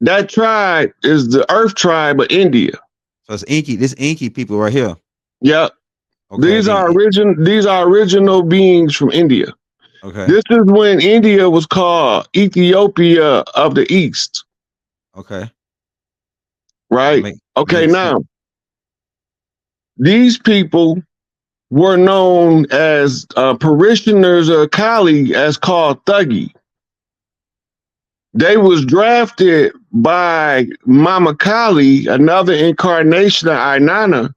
That tribe is the Earth tribe of India. So it's ENKI. This ENKI people right here. Yep. Okay. These are original beings from India. Okay. This is when India was called Ethiopia of the East. Okay. Right? Okay, Makes now sense. these people were known as parishioners of Kali, as called Thuggee. They was drafted by Mama Kali, another incarnation of Inanna,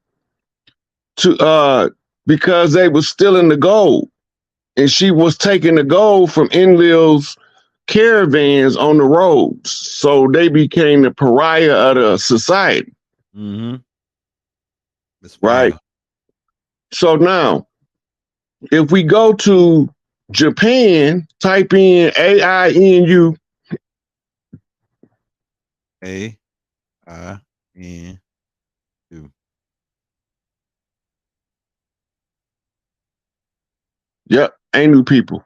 to because they was stealing the gold, and she was taking the gold from Enlil's caravans on the roads, so they became the pariah of the society. Mm-hmm. Right. So now, if we go to Japan, type in AINU. AINU. Yep, Anu people.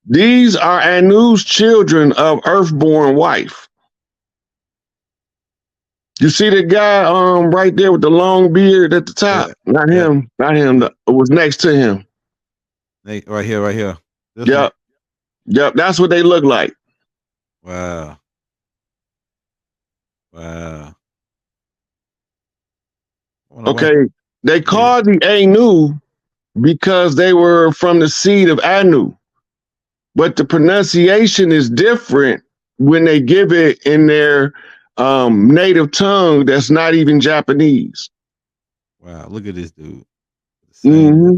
These are Anu's children of Earthborn wife. You see the guy right there with the long beard at the top? Yeah. Not him. Not him. It was next to him. Right here, right here. This Yep. One? Yep. That's what they look like. Wow. Wow. Okay. They called the Anu because they were from the seed of Anu. But the pronunciation is different when they give it in their native tongue that's not even Japanese. Wow, look at this dude. Mm-hmm.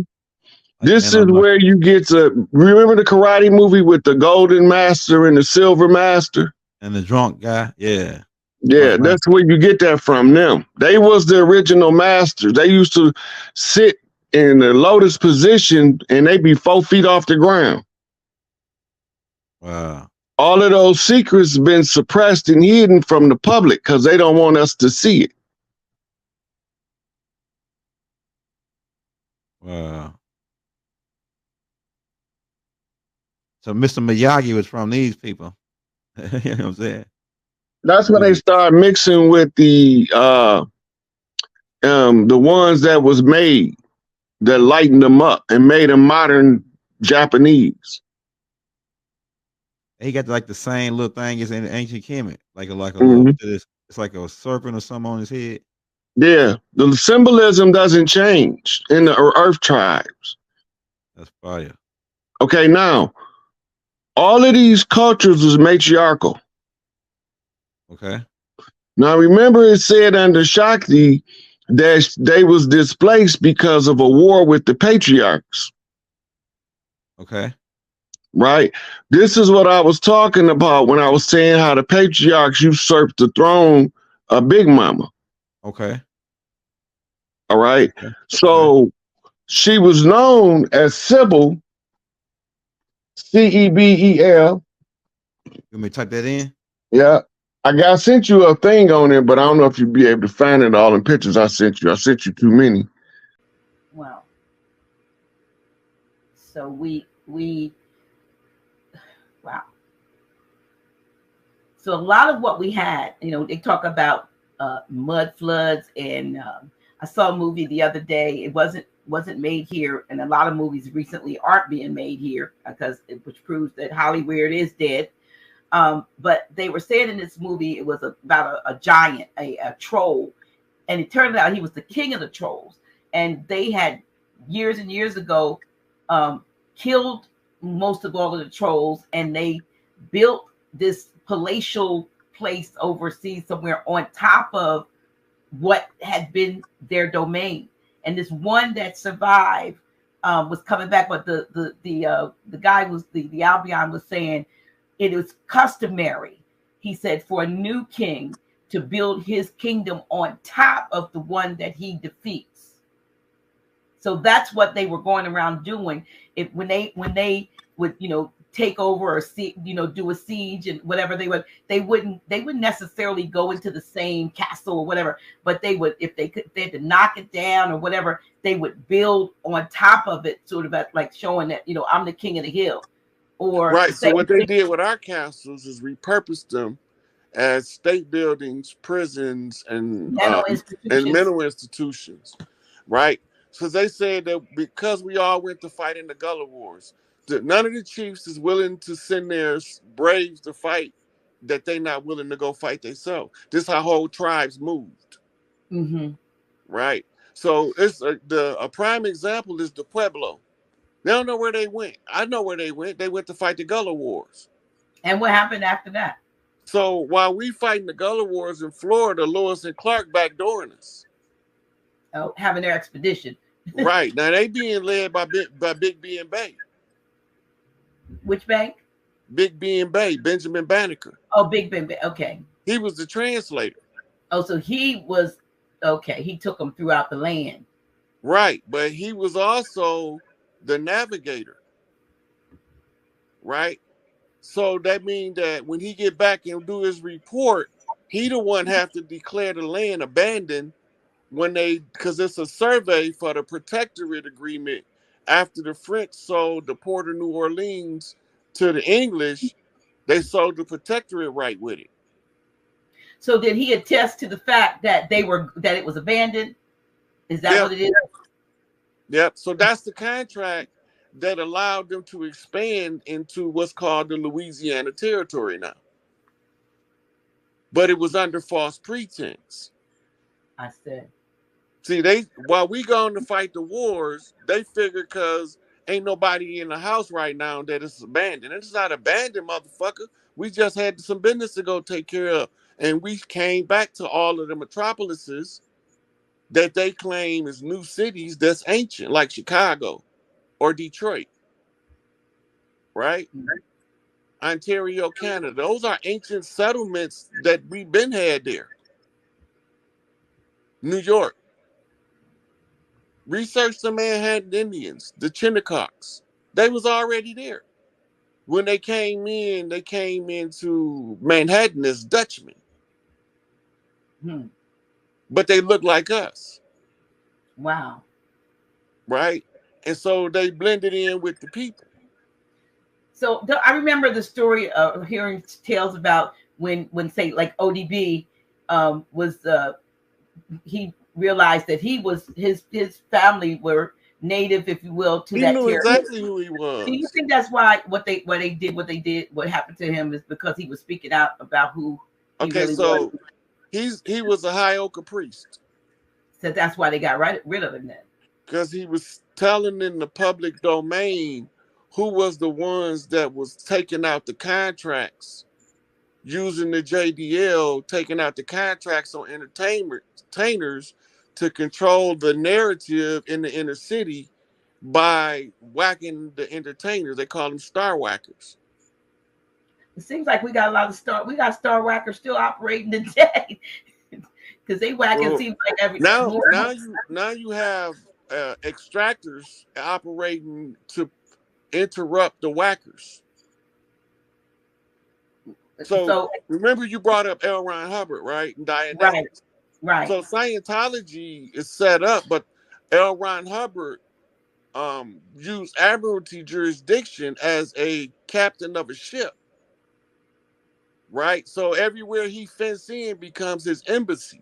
This is where you get to remember the karate movie with the golden master and the silver master? And the drunk guy, yeah. Yeah, that's where you get that from them. They was the original masters. They used to sit in the lotus position and they be 4 feet off the ground. Wow. All of those secrets have been suppressed and hidden from the public because they don't want us to see it. Wow. So Mr. Miyagi was from these people. You know what I'm saying? That's when they start mixing with the ones that was made that lightened them up and made them modern Japanese. He got like the same little thing as in the ancient Kemet, like a little, it's like a serpent or something on his head. Yeah, the symbolism doesn't change in the Earth tribes. That's fire. Okay, now all of these cultures was matriarchal. Okay. Now remember, it said under Shakti that they was displaced because of a war with the patriarchs. Okay. Right. This is what I was talking about when I was saying how the patriarchs usurped the throne of Big Mama. Okay. All right. Okay. So she was known as Sybil, Cebel. You want me to type that in? Yeah. I sent you a thing on it, but I don't know if you'd be able to find it all in pictures I sent you. I sent you too many. Wow. So wow. So a lot of what we had, they talk about mud floods, and I saw a movie the other day. It wasn't made here, and a lot of movies recently aren't being made here which proves that Hollywood is dead. But they were saying in this movie it was about a giant, a troll, and it turned out he was the king of the trolls. And they had years and years ago killed most of all of the trolls, and they built this palatial place overseas somewhere on top of what had been their domain. And this one that survived was coming back, but the guy was the Albion was saying it was customary, he said, for a new king to build his kingdom on top of the one that he defeats. So that's what they were going around doing. When they would take over or do a siege and whatever, they wouldn't necessarily go into the same castle or whatever, but they would, if they had to knock it down or whatever, they would build on top of it, sort of like showing that I'm the king of the hill. Or right. So what they did with our castles is repurposed them as state buildings, prisons, and institutions. mental institutions, right? Because they said that because we all went to fight in the Gullah Wars, that none of the chiefs is willing to send their braves to fight that they not willing to go fight themselves. This is how whole tribes moved, right? So it's a prime example is the Pueblo. They don't know where they went. I know where they went. They went to fight the Gullah Wars. And what happened after that? So while we fighting the Gullah Wars in Florida, Lewis and Clark backdooring us. Oh, having their expedition. Right. Now they being led by Big B and Bay. Which bank? Big B and Bay, Benjamin Banneker. Oh, Big Ben. Okay. He was the translator. Oh, so he was, okay. He took them throughout the land. Right. But he was also the navigator. Right. So that means that when he get back and do his report, he the one have to declare the land abandoned when because it's a survey for the protectorate agreement after the French sold the Port of New Orleans to the English, they sold the protectorate right with it. So did he attest to the fact that that it was abandoned? Is that what it is? Yep. So that's the contract that allowed them to expand into what's called the Louisiana Territory now. But it was under false pretense. I said. See, while we going to fight the wars, they figure because ain't nobody in the house right now that it's abandoned. It's not abandoned, motherfucker. We just had some business to go take care of. And we came back to all of the metropolises that they claim is new cities that's ancient, like Chicago or Detroit, right? Ontario, Canada. Those are ancient settlements that we've been had there. New York. Research the Manhattan Indians, the Chinnecocks. They was already there. When they came into Manhattan as Dutchmen. But they look like us. Wow. Right? And so they blended in with the people. So I remember the story of hearing tales about when say like ODB he realized that he was his family were native, if you will, to that territory. Exactly who he was. Do you think that's why what they did, what happened to him is because he was speaking out about who he really was? He was a Hioka priest. So that's why they got rid of him then. Because he was telling in the public domain who was the ones that was taking out the contracts, using the JDL, taking out the contracts on entertainers to control the narrative in the inner city by whacking the entertainers. They call them star whackers. It seems like we got a lot of star whackers still operating today. Because they whacking seems like every now you have extractors operating to interrupt the whackers. So remember you brought up L. Ron Hubbard, right? And Dianetics. Right. So Scientology is set up, but L. Ron Hubbard used admiralty jurisdiction as a captain of a ship. Right? So everywhere he fenced in becomes his embassy.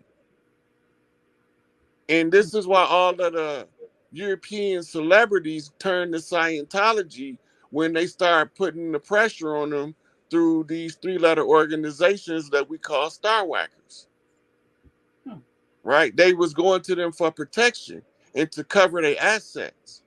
And this is why all of the European celebrities turn to Scientology when they start putting the pressure on them through these 3-letter organizations that we call star whackers. Right? They was going to them for protection and to cover their assets.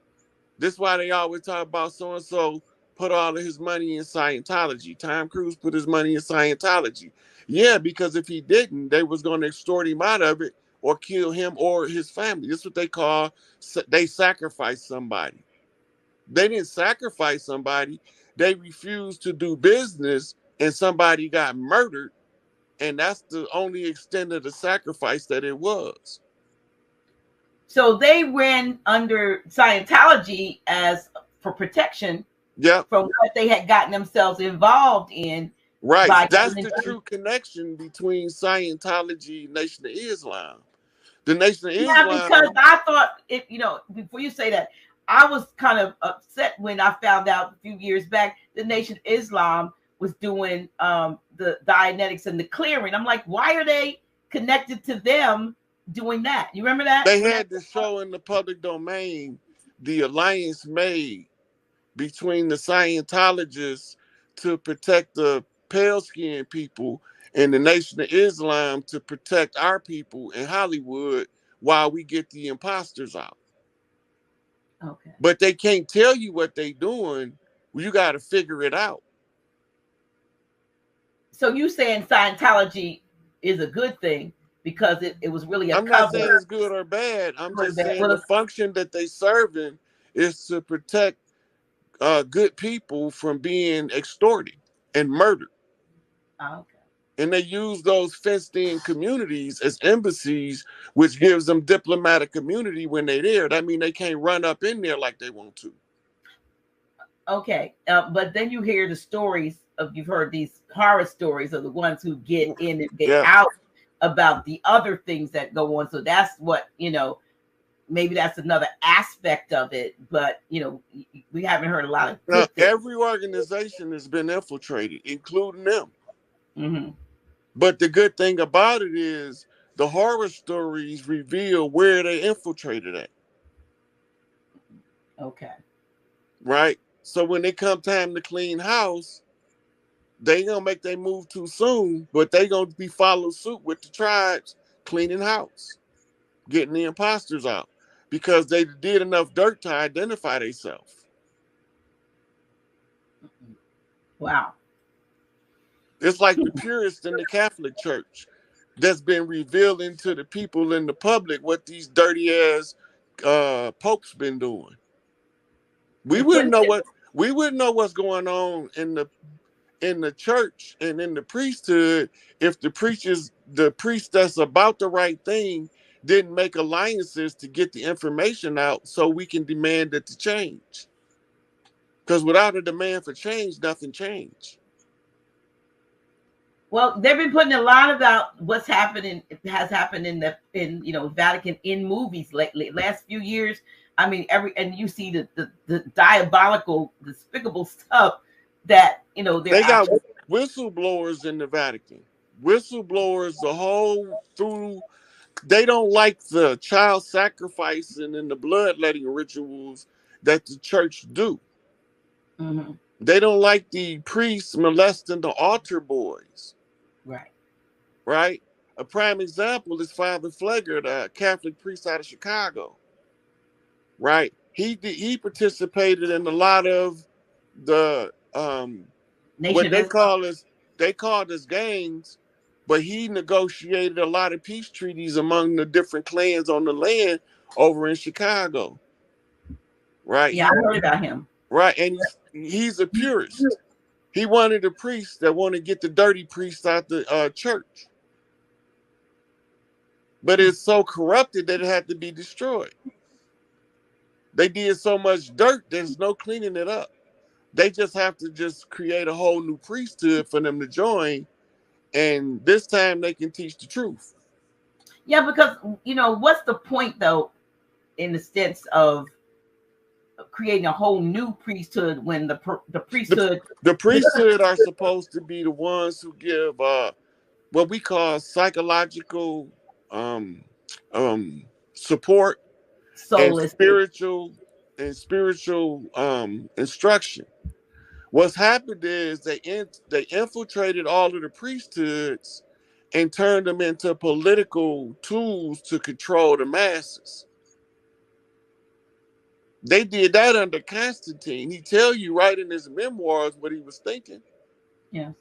This is why they always talk about so-and-so put all of his money in Scientology. Tom Cruise put his money in Scientology. Yeah, because if he didn't, they was going to extort him out of it or kill him or his family. This is what they call, they sacrifice somebody. They didn't sacrifice somebody. They refused to do business and somebody got murdered. And that's the only extent of the sacrifice that it was. So they went under Scientology for protection from what they had gotten themselves involved in. Right. That's the true connection between Scientology and Nation of Islam. The Nation of Islam. Yeah, because I thought, before you say that, I was kind of upset when I found out a few years back the Nation of Islam was doing the Dianetics and the clearing. I'm like, why are they connected to them doing that? You remember that? They had to show in the public domain the alliance made between the Scientologists to protect the pale-skinned people and the Nation of Islam to protect our people in Hollywood while we get the imposters out. Okay. But they can't tell you what they're doing. You got to figure it out. So you saying Scientology is a good thing because it was really a I'm cover. not saying it's good or bad. I'm just saying the function that they serving is to protect good people from being extorted and murdered. Okay. And they use those fenced-in communities as embassies, which gives them diplomatic immunity when they're there. That means they can't run up in there like they want to. Okay, but then you hear the stories of, you've heard these horror stories of the ones who get in and get out about the other things that go on. So that's what, maybe that's another aspect of it. But, we haven't heard a lot of good things. Every organization has been infiltrated, including them. Mm-hmm. But the good thing about it is the horror stories reveal where they infiltrated at. Okay. Right? So when they come time to clean house, they ain't gonna make their move too soon, but they gonna be follow suit with the tribes cleaning house, getting the imposters out, because they did enough dirt to identify themselves. Wow. It's like the purists in the Catholic Church that's been revealing to the people in the public what these dirty ass popes been doing. We wouldn't know what's going on in the church and in the priesthood if the priest that's about the right thing didn't make alliances to get the information out so we can demand it to change. Because without a demand for change, nothing changed. Well, they've been putting a lot about what's happening, has happened in Vatican in movies lately. Last few years, I mean, and you see the diabolical, despicable stuff that they got whistleblowers in the Vatican. Whistleblowers the whole through. They don't like the child sacrificing and the bloodletting rituals that the church do. Mm-hmm. They don't like the priests molesting the altar boys. Right. Right? A prime example is Father Flegger, the Catholic priest out of Chicago. Right? He participated in a lot of the what they called as gangs, but he negotiated a lot of peace treaties among the different clans on the land over in Chicago. Right? Yeah, I heard about him. Right, and he's a purist. He wanted a priest that wanted to get the dirty priests out the church. But it's so corrupted that it had to be destroyed. They did so much dirt, there's no cleaning it up. They just have to just create a whole new priesthood for them to join. And this time they can teach the truth. Yeah, because, what's the point, though, in the sense of creating a whole new priesthood when the priesthood... The priesthood are supposed to be the ones who give what we call psychological support and spiritual instruction. What's happened is they infiltrated all of the priesthoods and turned them into political tools to control the masses. They did that under Constantine. He tell you right in his memoirs what he was thinking. Yeah.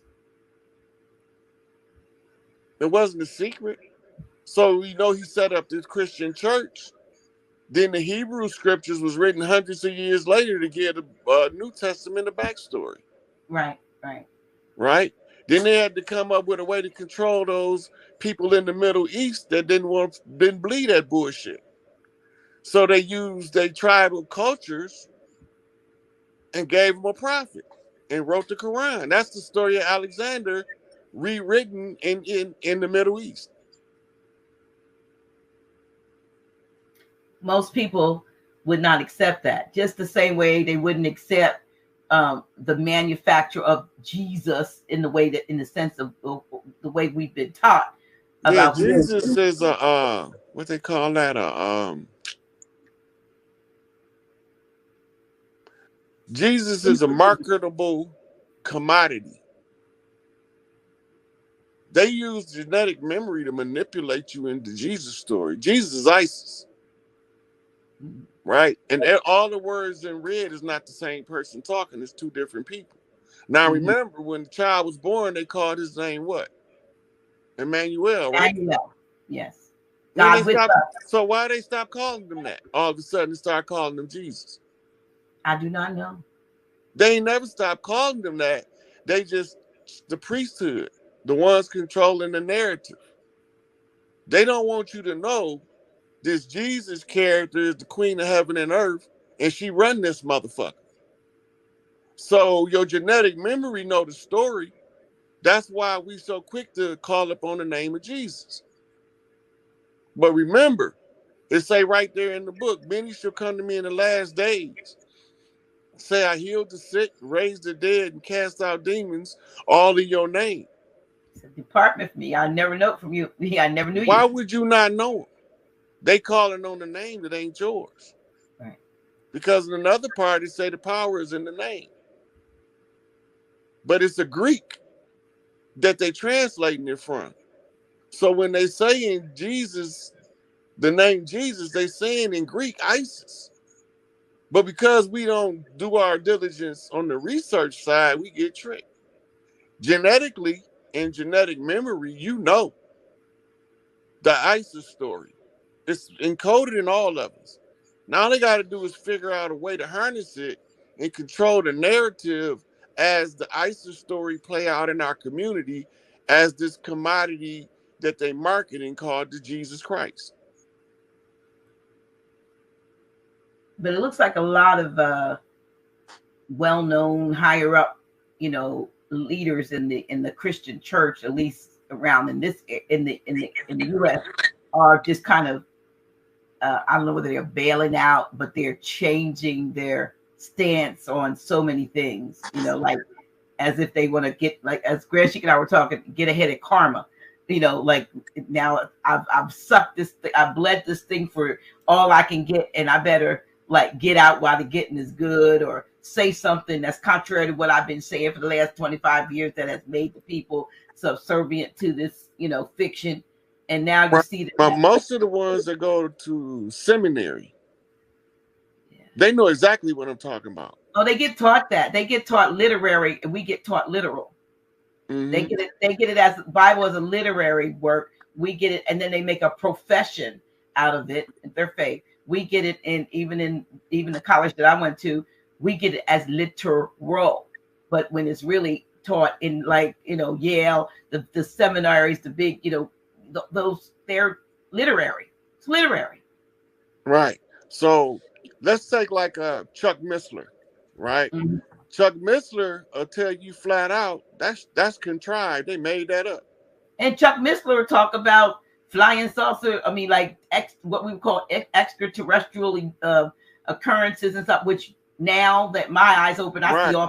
It wasn't a secret. So, he set up this Christian church. Then the Hebrew scriptures was written hundreds of years later to give the New Testament a backstory. Right. Right? Then they had to come up with a way to control those people in the Middle East that didn't believe that bullshit. So they used their tribal cultures and gave them a prophet and wrote the Quran. That's the story of Alexander rewritten in the Middle East. Most people would not accept that. Just the same way they wouldn't accept the manufacture of Jesus in the way that, in the sense of the way we've been taught about. Yeah, Jesus is a what they call that, Jesus is a marketable commodity. They use genetic memory to manipulate you into Jesus' story. Jesus is ISIS, right? And all the words in red is not the same person talking. It's two different people. Now, remember, when the child was born, they called his name what? Emmanuel, right? Emmanuel. Yes. When they God with stopped, us. so why they stop calling them that? All of a sudden, they start calling them Jesus. I do not know. They ain't never stopped calling them that. They just, the priesthood, the ones controlling the narrative. They don't want you to know this Jesus character is the queen of heaven and earth, and she run this motherfucker. So your genetic memory know the story. That's why we so quick to call up on the name of Jesus. But remember, it say right there in the book, many shall come to me in the last days. Say, I healed the sick, raised the dead, and cast out demons, all in your name. It's a department for me. I never know from you. I never knew Why you. would you not know them? They calling on the name that ain't yours. Right. Because in another part, it say the power is in the name. But it's a Greek that they translating it from. So when they say in Jesus, the name Jesus, they saying in Greek ISIS. But because we don't do our diligence on the research side, we get tricked. Genetically and genetic memory, you know the ISIS story. It's encoded in all of us. Now all they got to do is figure out a way to harness it and control the narrative as the ISIS story play out in our community as this commodity that they marketing called the Jesus Christ. But it looks like a lot of well-known, higher up, leaders in the Christian church, at least around in the U.S., are just kind of I don't know whether they're bailing out, but they're changing their stance on so many things. Like as if they want to get, like as Grand Sheik and I were talking, get ahead of karma. Like now I've sucked this, I've bled this thing for all I can get, and I better like get out while the getting is good, or say something that's contrary to what I've been saying for the last 25 years that has made the people subservient to this, fiction. And now you see that. But most of the ones that go to seminary, they know exactly what I'm talking about. Oh, they get taught that. They get taught literary, and we get taught literal. They get it. They get it as Bible as a literary work. We get it, and then they make a profession out of it. Their faith. We get it in the college that I went to. We get it as literal. But when it's really taught in Yale, the seminaries, the big those, they're literary. It's literary. Right. So let's take like Chuck Missler, right? Mm-hmm. Chuck Missler will tell you flat out that's contrived. They made that up. And Chuck Missler talk about flying saucer. I mean, like what we would call extraterrestrial occurrences and stuff. Which now that my eyes open, I see all.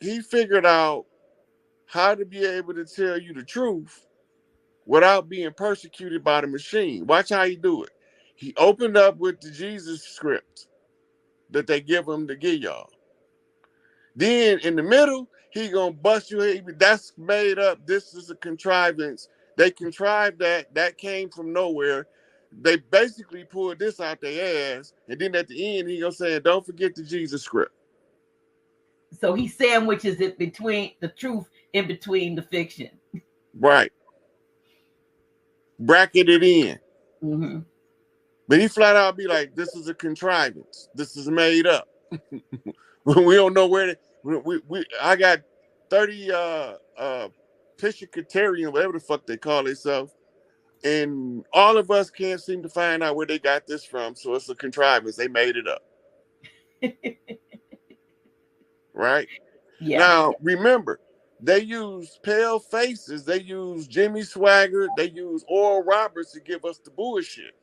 He figured out how to be able to tell you the truth without being persecuted by the machine. Watch how he do it. He opened up with the Jesus script that they give him to give y'all. Then in the middle, he gonna bust you. That's made up. This is a contrivance. They contrived that. That came from nowhere. They basically pulled this out their ass. And then at the end, he gonna say, don't forget the Jesus script. So he sandwiches it between the truth in between the fiction. Right. Bracket it in. Mm-hmm. But he flat out be like, this is a contrivance. This is made up. We don't know where I got 30 Piscatarian, whatever the fuck they call themselves, and all of us can't seem to find out where they got this from. So it's a contrivance. They made it up. Right? Yeah. Now remember, they use pale faces, they use Jimmy Swaggart, they use Oral Roberts to give us the bullshit.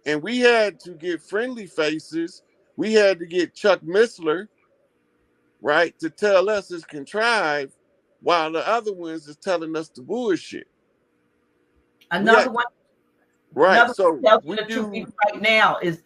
And we had to get friendly faces we had to get Chuck Missler, right, to tell us it's contrived, while the other ones is telling us the bullshit. Another one, right? another So one tells we you the truth do right now is